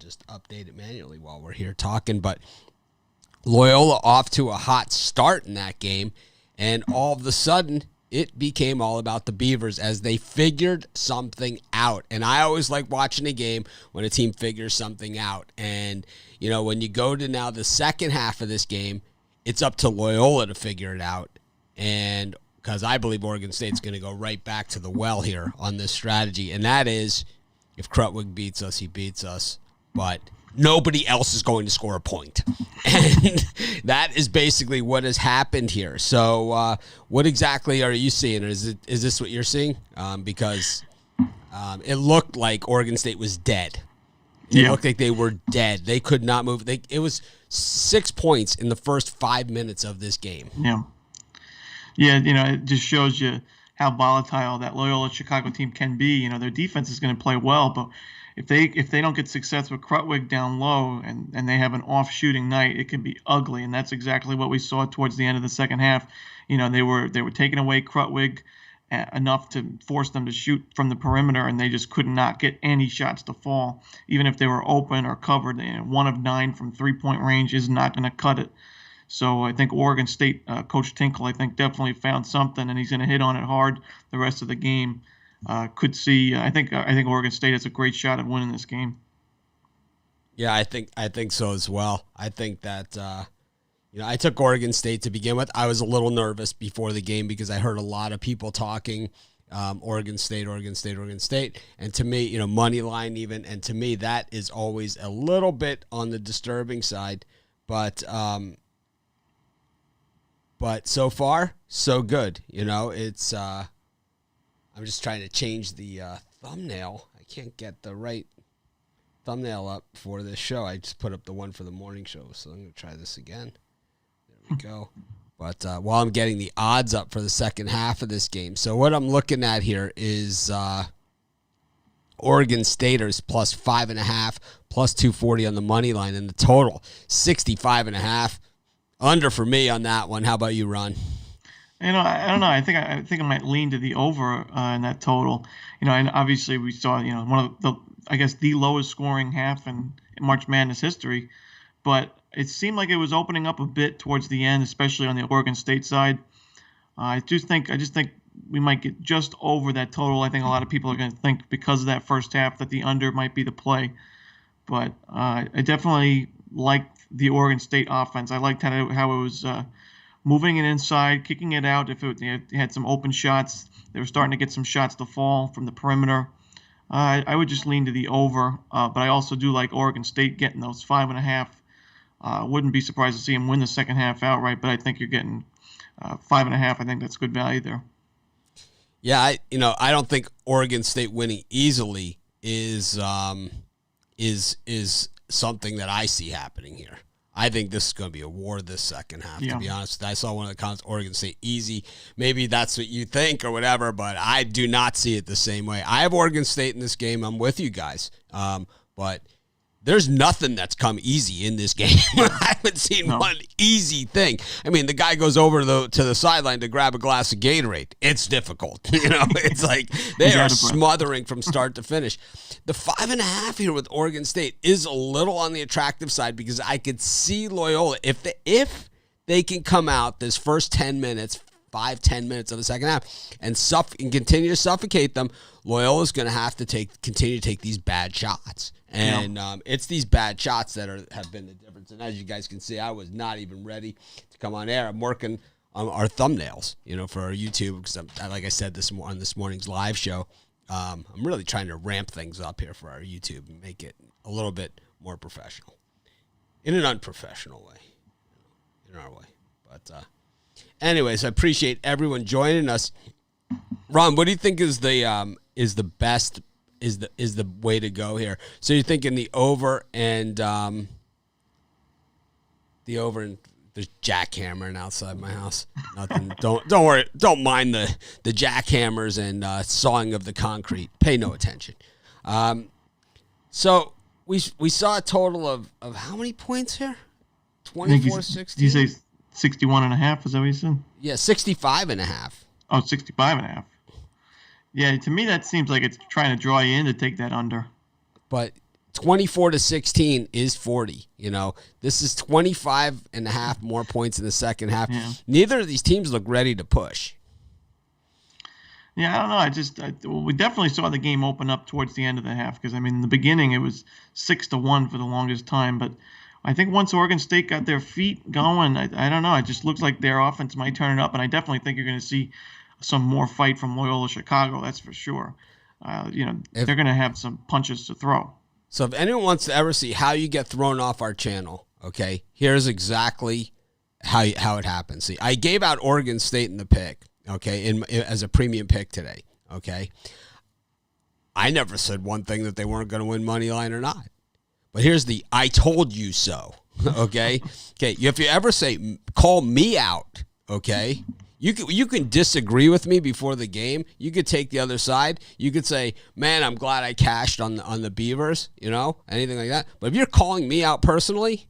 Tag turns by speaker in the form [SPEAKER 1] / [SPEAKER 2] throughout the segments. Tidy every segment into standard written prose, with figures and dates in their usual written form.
[SPEAKER 1] just update it manually while we're here talking. But Loyola off to a hot start in that game, and all of a sudden it became all about the Beavers as they figured something out. And I always like watching a game when a team figures something out. And, when you go to now the second half of this game, it's up to Loyola to figure it out. And because I believe Oregon State's going to go right back to the well here on this strategy. And that is, if Krutwig beats us, he beats us. But nobody else is going to score a point. And that is basically what has happened here. So what exactly are you seeing? Is this what you're seeing? Because it looked like Oregon State was dead. It looked like they were dead. They could not move. It was 6 points in the first 5 minutes of this game.
[SPEAKER 2] Yeah. Yeah, it just shows you how volatile that Loyola Chicago team can be. Their defense is going to play well, but if they don't get success with Krutwig down low and they have an off shooting night, it can be ugly. And that's exactly what we saw towards the end of the second half. They were taking away Krutwig enough to force them to shoot from the perimeter, and they just could not get any shots to fall, even if they were open or covered. 1 of 9 from 3-point range is not going to cut it. So I think Oregon State, Coach Tinkle, definitely found something, and he's going to hit on it hard the rest of the game. Could see. I think Oregon State has a great shot at winning this game.
[SPEAKER 1] Yeah, I think so as well. I think that I took Oregon State to begin with. I was a little nervous before the game because I heard a lot of people talking Oregon State, and to me, money line even, and to me that is always a little bit on the disturbing side, but so far so good. It's. I'm just trying to change the thumbnail. I can't get the right thumbnail up for this show. I just put up the one for the morning show, so I'm going to try this again. There we go. But while I'm getting the odds up for the second half of this game, so what I'm looking at here is Oregon Staters plus 5.5, plus 240 on the money line, and the total 65.5. Under for me on that one. How about you, Ron?
[SPEAKER 2] I don't know. I think I might lean to the over in that total. And obviously we saw, one of the lowest scoring half in March Madness history, but it seemed like it was opening up a bit towards the end, especially on the Oregon State side. I just think we might get just over that total. I think a lot of people are going to think because of that first half that the under might be the play, but I definitely liked the Oregon State offense. I liked how it was. Moving it inside, kicking it out. If it had some open shots, they were starting to get some shots to fall from the perimeter. I would just lean to the over, but I also do like Oregon State getting those 5.5. Wouldn't be surprised to see them win the second half outright, but I think you're getting 5.5. I think that's good value there.
[SPEAKER 1] Yeah, I don't think Oregon State winning easily is something that I see happening here. I think this is going to be a war this second half, to be honest. I saw one of the comments, Oregon State easy. Maybe that's what you think or whatever, but I do not see it the same way. I have Oregon State in this game. I'm with you guys. But there's nothing that's come easy in this game. I haven't seen one easy thing. I mean, the guy goes over to the sideline to grab a glass of Gatorade. It's difficult. It's like they are smothering from start to finish. The 5.5 here with Oregon State is a little on the attractive side because I could see Loyola, if they can come out this first 10 minutes, 5-10 minutes of the second half and continue to suffocate them, Loyola's going to have to continue to take these bad shots. And it's these bad shots that have been the difference. And as you guys can see, I was not even ready to come on air. I'm working on our thumbnails, for our YouTube, because like I said on this morning's live show, I'm really trying to ramp things up here for our YouTube and make it a little bit more professional, in an unprofessional way, in our way. But anyways, I appreciate everyone joining us. Ron, what do you think is the best? Is the way to go here? So you're thinking the over and there's jackhammering outside my house. Nothing. Don't worry. Don't mind the jackhammers and sawing of the concrete. Pay no attention. So we saw a total of how many points here? 24-16.
[SPEAKER 2] You say 61.5? Is that what you said?
[SPEAKER 1] Yeah, 65.5.
[SPEAKER 2] Oh, 65.5. Yeah, to me that seems like it's trying to draw you in to take that under.
[SPEAKER 1] But 24-16 is 40. This is 25 and a half more points in the second half.
[SPEAKER 2] Yeah.
[SPEAKER 1] Neither of these teams look ready to push.
[SPEAKER 2] Yeah, I don't know. We definitely saw the game open up towards the end of the half because, in the beginning it was 6-1 for the longest time. But I think once Oregon State got their feet going, I don't know. It just looks like their offense might turn it up, and I definitely think you're going to see some more fight from Loyola Chicago. That's for sure. They're going to have some punches to throw.
[SPEAKER 1] So if anyone wants to ever see how you get thrown off our channel, okay, here's exactly how it happens. See, I gave out Oregon State in the pick, okay, as a premium pick today, okay. I never said one thing that they weren't going to win money line or not. But here's the I told you so, okay? Okay, if you ever say, call me out, okay, you can disagree with me before the game. You could take the other side. You could say, man, I'm glad I cashed on the Beavers, anything like that. But if you're calling me out personally,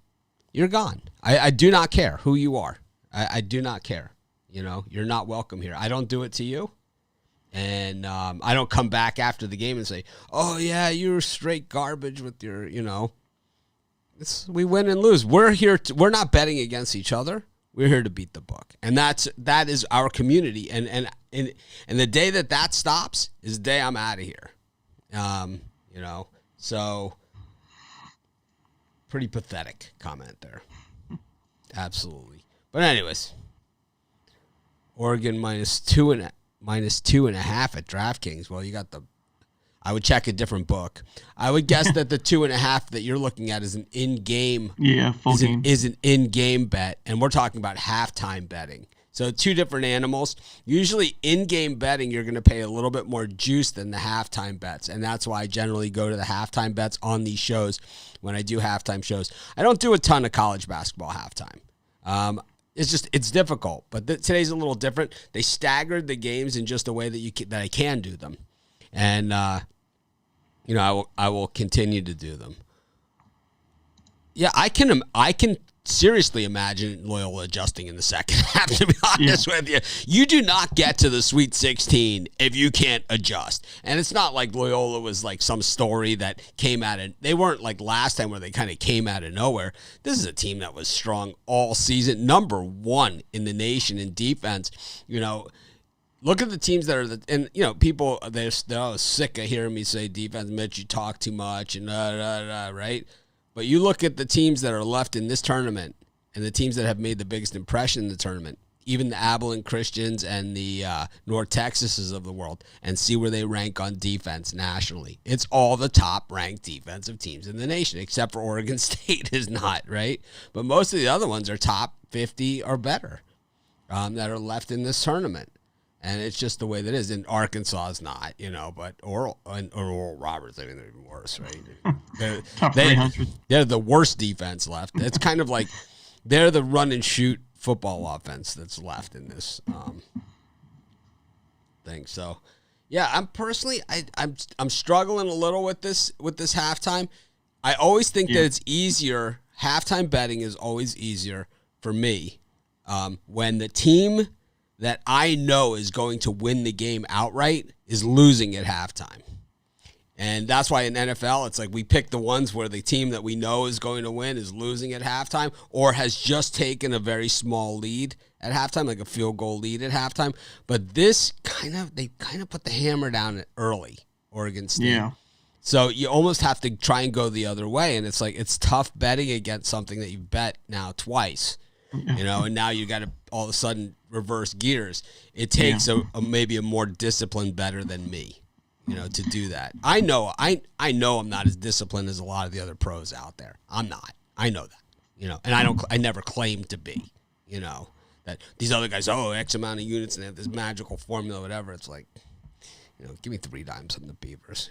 [SPEAKER 1] you're gone. I do not care who you are. I do not care. You're not welcome here. I don't do it to you. And I don't come back after the game and say, oh, yeah, you're straight garbage with your, we win and lose. We're here. We're not betting against each other. We're here to beat the book. And that is our community. And the day that stops is the day I'm out of here. So pretty pathetic comment there. Absolutely. But anyways, Oregon minus two and a half at DraftKings. Well, I would check a different book. I would guess that the 2.5 that you're looking at is an in-game.
[SPEAKER 2] Yeah, full game.
[SPEAKER 1] Is an in-game bet, and we're talking about halftime betting. So two different animals. Usually in-game betting, you're going to pay a little bit more juice than the halftime bets, and that's why I generally go to the halftime bets on these shows when I do halftime shows. I don't do a ton of college basketball halftime. It's difficult, but today's a little different. They staggered the games in just a way that I can do them. And, I will continue to do them. Yeah, I can seriously imagine Loyola adjusting in the second half, to be honest with you. You do not get to the Sweet 16 if you can't adjust. And it's not like Loyola was like some story that came out of, they weren't like last time where they kind of came out of nowhere. This is a team that was strong all season, number one in the nation in defense. Look at the teams that are people, they're sick of hearing me say defense, Mitch, you talk too much, and right? But you look at the teams that are left in this tournament and the teams that have made the biggest impression in the tournament, even the Abilene Christians and the North Texases of the world, and see where they rank on defense nationally. It's all the top-ranked defensive teams in the nation, except for Oregon State is not, right? But most of the other ones are top 50 or better that are left in this tournament. And it's just the way that is. And Arkansas is not, but Oral Roberts, they're even worse, right? They're the worst defense left. It's kind of like they're the run and shoot football offense that's left in this thing. So, yeah, I'm struggling a little with this halftime. I always think that it's easier. Halftime betting is always easier for me when the team that I know is going to win the game outright is losing at halftime. And that's why in NFL, it's like we pick the ones where the team that we know is going to win is losing at halftime or has just taken a very small lead at halftime, like a field goal lead at halftime. But this they kind of put the hammer down early, Oregon State. Yeah. So you almost have to try and go the other way. And it's like it's tough betting against something that you've bet now twice. And now you got to all of a sudden reverse gears. It takes maybe a more disciplined better than me, to do that. I know I'm not as disciplined as a lot of the other pros out there. I'm not. I know that, and I never claimed to be, that these other guys, X amount of units and they have this magical formula, whatever. It's like, give me 3 dimes on the Beavers,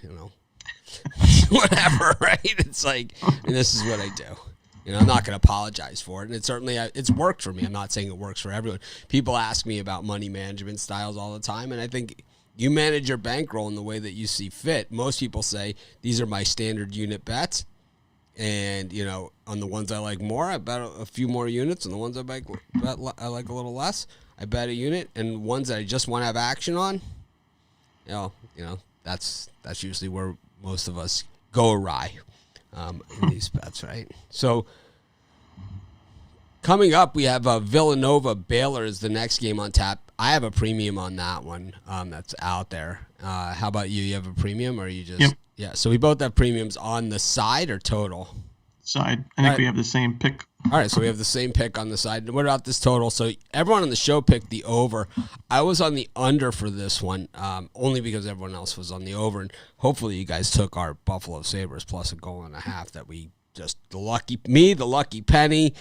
[SPEAKER 1] whatever, right? It's like, and this is what I do. I'm not going to apologize for it. And it's worked for me. I'm not saying it works for everyone. People ask me about money management styles all the time. And I think you manage your bankroll in the way that you see fit. Most people say, these are my standard unit bets. And, on the ones I like more, I bet a few more units. And the ones I like a little less, I bet a unit. And ones that I just want to have action on, that's usually where most of us go awry. in these bets, right? So coming up, we have Villanova. Baylor is the next game on tap. I have a premium on that one that's out there. How about you? You have a premium, or you just...
[SPEAKER 2] Yep.
[SPEAKER 1] Yeah, so we both have premiums on the side or total?
[SPEAKER 2] Side. I think we have the same pick.
[SPEAKER 1] All right, so we have the same pick on the side. What about this total? So everyone on the show picked the over. I was on the under for this one, only because everyone else was on the over. And hopefully you guys took our Buffalo Sabres plus a goal and a half that we just, the lucky penny,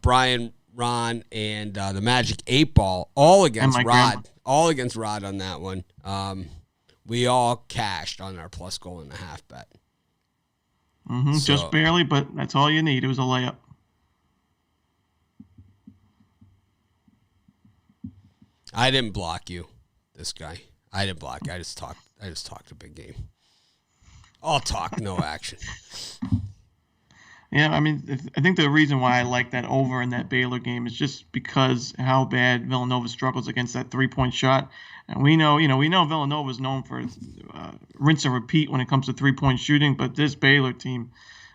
[SPEAKER 1] Brian, Ron, and the Magic 8 Ball, all against Rod.
[SPEAKER 2] Grandma.
[SPEAKER 1] All against Rod on that one. We all cashed on our plus goal and a half bet.
[SPEAKER 2] So, just barely, but that's all you need. It was a layup.
[SPEAKER 1] I didn't block you, this guy. I didn't block you. I just talked a big game. All talk, no action.
[SPEAKER 2] Yeah, I mean, I think the reason why I like that over in that Baylor game is just because how bad Villanova struggles against that 3-point shot. And we know Villanova is known for rinse and repeat when it comes to 3-point shooting. But this Baylor team,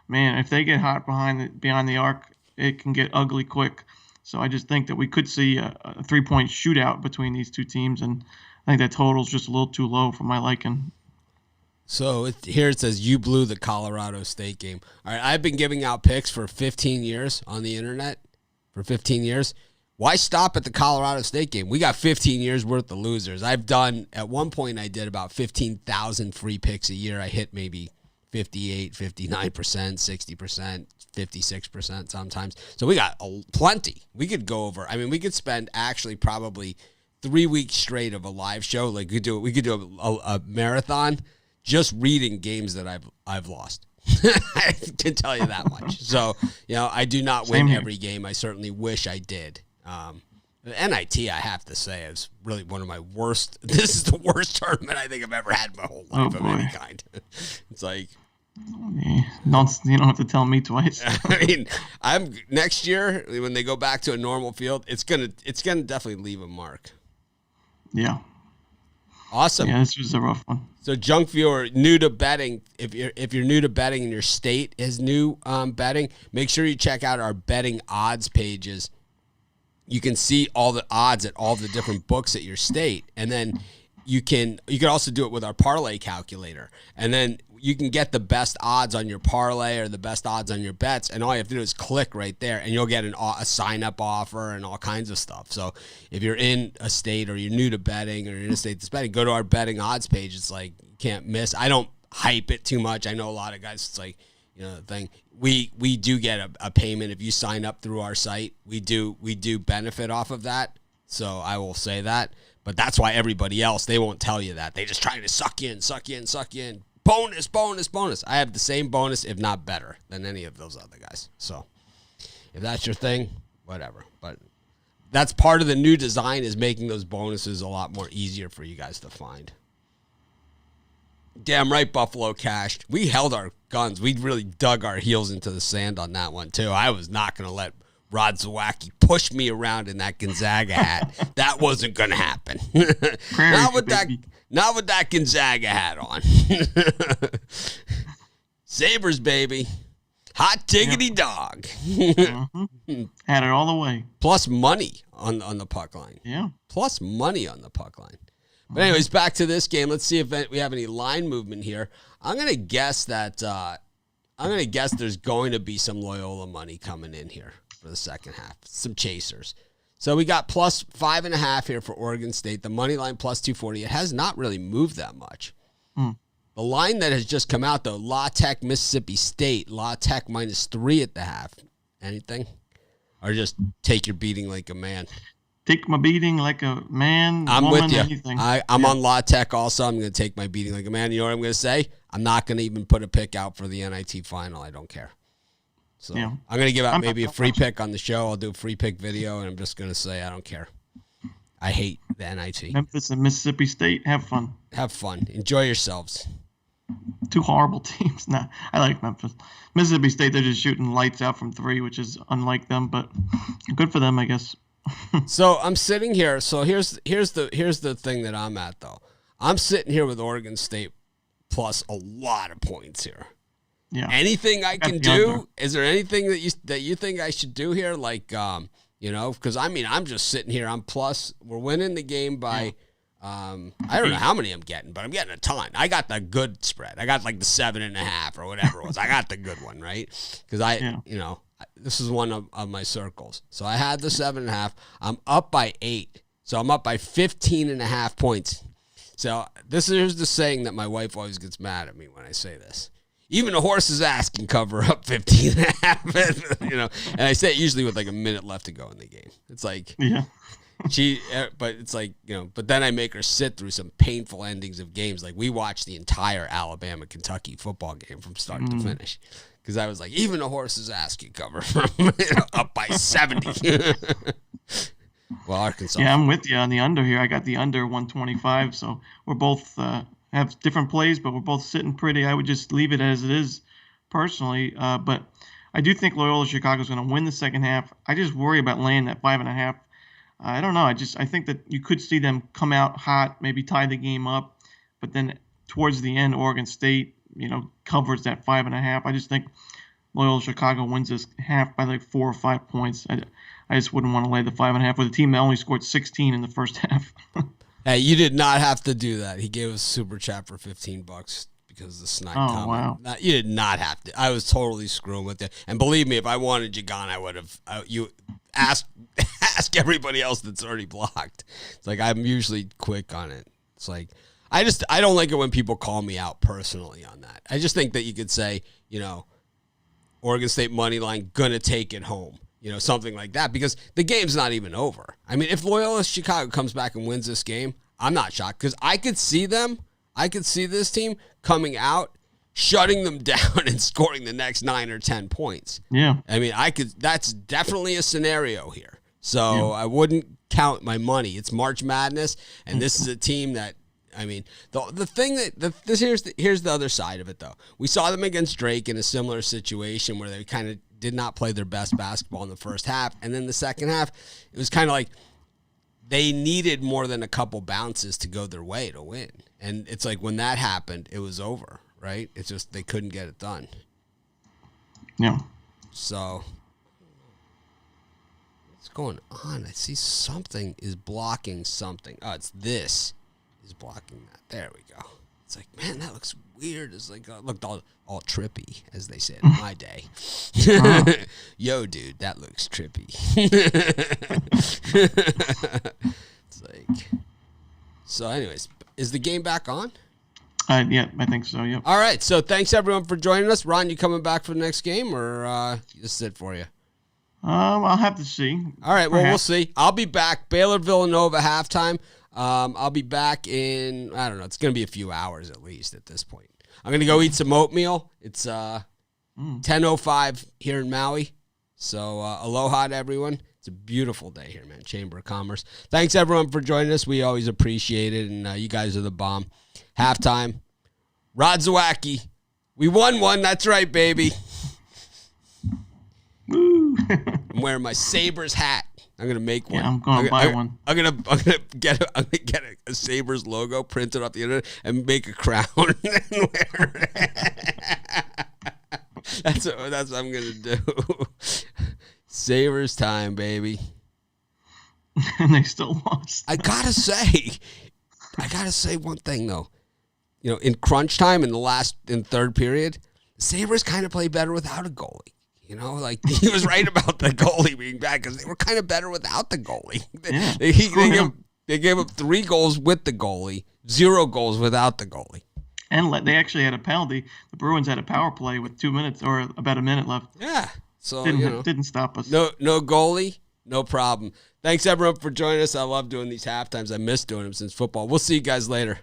[SPEAKER 2] man, if they get hot beyond the arc, it can get ugly quick. So I just think that we could see a 3-point shootout between these two teams, and I think that total's just a little too low for my liking.
[SPEAKER 1] So here it says you blew the Colorado State game. All right, I've been giving out picks for 15 years on the internet. For 15 years. Why stop at the Colorado State game? We got 15 years worth of losers. At one point I did about 15,000 free picks a year. I hit maybe 58, 59%, 60%, 56% sometimes. So we got plenty. We could go over. I mean, we could spend actually probably 3 weeks straight of a live show. Like we could do a marathon just reading games that I've lost. I can tell you that much. So, I do not win every game. I certainly wish I did. The NIT, I have to say, is really one of my worst. This is the worst tournament I think I've ever had in my whole life of any kind. It's like,
[SPEAKER 2] you don't have to tell me twice.
[SPEAKER 1] I mean, next year when they go back to a normal field, it's gonna definitely leave a mark.
[SPEAKER 2] Yeah.
[SPEAKER 1] Awesome.
[SPEAKER 2] Yeah, this was a rough one.
[SPEAKER 1] So, junk viewer, new to betting, if you're new to betting and your state is new betting, make sure you check out our betting odds pages. You can see all the odds at all the different books at your state, and then you can also do it with our parlay calculator, and then you can get the best odds on your parlay or the best odds on your bets, and all you have to do is click right there, and you'll get a sign-up offer and all kinds of stuff. So if you're in a state or you're new to betting or you're in a state that's betting, go to our betting odds page. It's like you can't miss. I don't hype it too much. I know a lot of guys, it's like, the thing. We do get a payment if you sign up through our site. We do benefit off of that. So I will say that. But that's why everybody else, they won't tell you that. They just trying to suck you in. Bonus. I have the same bonus, if not better, than any of those other guys. So if that's your thing, whatever. But that's part of the new design, is making those bonuses a lot more easier for you guys to find. Damn right, Buffalo cashed. We held our guns. We really dug our heels into the sand on that one, too. I was not going to let Rod Zawacki push me around in that Gonzaga hat. That wasn't going to happen. Not with that Gonzaga hat on. Sabres, baby. Hot diggity dog.
[SPEAKER 2] Had it all the way.
[SPEAKER 1] Plus money on the puck line.
[SPEAKER 2] Yeah.
[SPEAKER 1] Plus money on the puck line. But anyways, back to this game. Let's see if we have any line movement here. I'm gonna guess there's going to be some Loyola money coming in here for the second half. Some chasers. So we got plus 5.5 here for Oregon State. The money line plus 240. It has not really moved that much. The line that has just come out though, La Tech, Mississippi State. La Tech -3 at the half. Anything? Or just take your beating like a man.
[SPEAKER 2] Take my beating like a man,
[SPEAKER 1] I'm
[SPEAKER 2] woman,
[SPEAKER 1] with you.
[SPEAKER 2] anything.
[SPEAKER 1] I'm on La Tech also. I'm going to take my beating like a man. You know what I'm going to say? I'm not going to even put a pick out for the NIT final. I don't care. So I'm going to give out maybe a free pick on the show. I'll do a free pick video, and I'm just going to say I don't care. I hate the NIT.
[SPEAKER 2] Memphis and Mississippi State, have fun.
[SPEAKER 1] Have fun. Enjoy yourselves.
[SPEAKER 2] Two horrible teams. Nah, I like Memphis. Mississippi State, they're just shooting lights out from 3, which is unlike them, but good for them, I guess.
[SPEAKER 1] So I'm sitting here. So here's the thing that I'm at though. I'm sitting here with Oregon State plus a lot of points here.
[SPEAKER 2] Yeah.
[SPEAKER 1] Anything I can do? Is there anything that you think I should do here? Like, because I'm just sitting here. I'm plus. We're winning the game by. I don't know how many I'm getting, but I'm getting a ton. I got the good spread. I got like the 7.5 or whatever it was. I got the good one, right? Because this is one of my circles. So I had the 7.5. I'm up by 8. So I'm up by 15.5 points. So here's the saying that my wife always gets mad at me when I say this. Even a horse's ass can cover up 15.5. And I say it usually with like a minute left to go in the game. It's like, but it's like, but then I make her sit through some painful endings of games. Like we watched the entire Alabama-Kentucky football game from start to finish. Because I was like, even a horse's ass can cover from up by 70. Well, Arkansas.
[SPEAKER 2] Yeah, I'm with you on the under here. I got the under 125. So we're both have different plays, but we're both sitting pretty. I would just leave it as it is personally. But I do think Loyola-Chicago is going to win the second half. I just worry about laying that 5.5. I don't know. I think that you could see them come out hot, maybe tie the game up, but then towards the end, Oregon State, covers that 5.5. I just think Loyola-Chicago wins this half by like 4 or 5 points. I just wouldn't want to lay the 5.5 with a team that only scored 16 in the first half.
[SPEAKER 1] Hey, you did not have to do that. He gave us a super chat for $15 because of the snipe comment.
[SPEAKER 2] Wow.
[SPEAKER 1] You did not have to. I was totally screwing with you. And believe me, if I wanted you gone, I would have. You ask everybody else that's already blocked. It's like I'm usually quick on it. It's like I don't like it when people call me out personally on that. I just think that you could say, Oregon State money line gonna take it home. Something like that, because the game's not even over. I mean, if Loyola-Chicago comes back and wins this game, I'm not shocked because I could see this team coming out, shutting them down and scoring the next 9 or 10 points.
[SPEAKER 2] Yeah.
[SPEAKER 1] I mean, that's definitely a scenario here. So I wouldn't count my money. It's March Madness, and this is a team that, I mean, the thing here's the other side of it, though. We saw them against Drake in a similar situation where they kind of did not play their best basketball in the first half. And then the second half, it was kind of like they needed more than a couple bounces to go their way to win. And it's like when that happened, it was over, right? It's just they couldn't get it done.
[SPEAKER 2] Yeah.
[SPEAKER 1] So what's going on? I see something is blocking something. Oh, it's this is blocking that. There we go. It's like, man, that looks weird. It's like looked all trippy, as they said in my day. Yo, dude, that looks trippy. It's like, so anyways, is the game back on?
[SPEAKER 2] Yeah, I think so. Yep.
[SPEAKER 1] All right. So thanks everyone for joining us. Ron, you coming back for the next game, or just sit for you?
[SPEAKER 2] I'll have to see.
[SPEAKER 1] All right. Well, we'll see. I'll be back. Baylor Villanova halftime. I'll be back in, I don't know, it's going to be a few hours at least at this point. I'm going to go eat some oatmeal. It's 10:05 here in Maui. So aloha to everyone. It's a beautiful day here, man. Chamber of Commerce. Thanks, everyone, for joining us. We always appreciate it, and you guys are the bomb. Halftime. Rod Zawacki. We won one. That's right, baby.
[SPEAKER 2] Woo.
[SPEAKER 1] I'm wearing my Sabres hat. I'm gonna make one.
[SPEAKER 2] Yeah, I'm gonna buy one.
[SPEAKER 1] I'm gonna get a Sabres logo printed off the internet and make a crown and wear it. That's what I'm gonna do. Sabres time, baby.
[SPEAKER 2] And they still lost.
[SPEAKER 1] I gotta say one thing though. In crunch time in third period, the Sabres kind of play better without a goalie. Like he was right about the goalie being bad because they were kind of better without the goalie. They gave up 3 goals with the goalie, 0 goals without the goalie.
[SPEAKER 2] And they actually had a penalty. The Bruins had a power play with 2 minutes or about a minute left.
[SPEAKER 1] Yeah, so
[SPEAKER 2] didn't stop us.
[SPEAKER 1] No goalie, no problem. Thanks everyone for joining us. I love doing these halftimes. I miss doing them since football. We'll see you guys later.